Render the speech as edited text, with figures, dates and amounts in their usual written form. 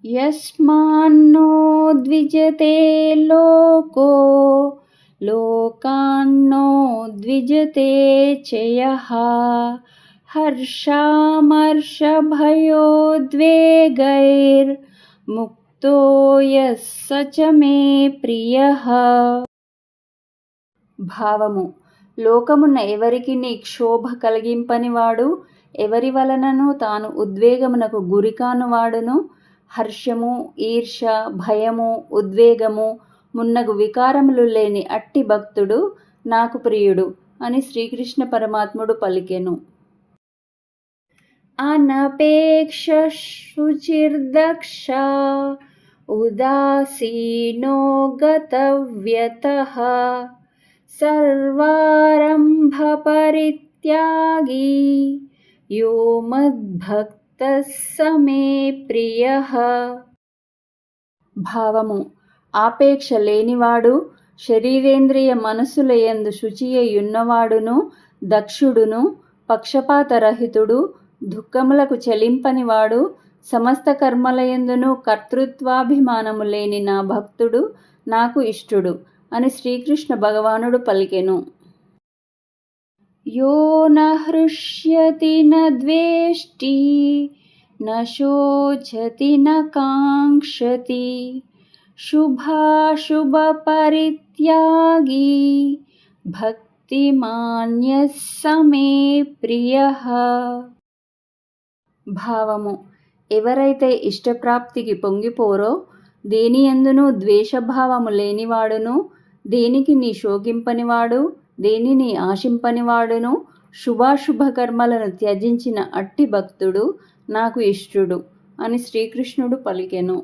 యస్మాన్నో ద్విజతే loco లోకాన్నో ద్విజతే చ యః హర్షామర్షభయోద్వేగైర్ముక్తో యః స చ మే ప్రియః. భావము: లోకమున్న ఎవరికిని క్షోభ కలిగింపనివాడు, ఎవరి వలనను తాను ఉద్వేగమునకు గురికానువాడును, హర్షము, ఈర్ష, భయము, ఉద్వేగము మున్నగు వికారములు లేని అట్టి భక్తుడు నాకు ప్రియుడు అని శ్రీకృష్ణ పరమాత్ముడు పలికెను. అనపేక్ష శుచిర్దక్ష ఉదాసీనో గతవ్యతః సర్వారంభ పరిత్యాగీ యో మద్భక్తః స మే ప్రియః. భావము: ఆపేక్ష లేనివాడు, శరీరేంద్రియ మనస్సులయందు శుచియయున్నవాడును, దక్షుడును, పక్షపాతరహితుడు, దుఃఖములకు చలింపనివాడు, సమస్త కర్మలయందును కర్తృత్వాభిమానము లేని నా భక్తుడు నాకు ఇష్టుడు అని శ్రీకృష్ణ భగవానుడు పలికెను. యో న హృష్యతి న ద్వేష్టి న శోచతి న కాంక్షతి శుభాశుభ పరిత్యాగీ భక్తిమాన్యః స మే ప్రియః. భావము: ఎవరైతే ఇష్టప్రాప్తికి పొంగిపోరో, దేనియందునూ ద్వేషభావము లేనివాడును, దేనికి నీ శోకింపనివాడు, దేనిని ఆశింపనివాడును, శుభాశుభ కర్మలను త్యజించిన అట్టి భక్తుడు నాకు ఇష్టుడు అని శ్రీకృష్ణుడు పలికెను.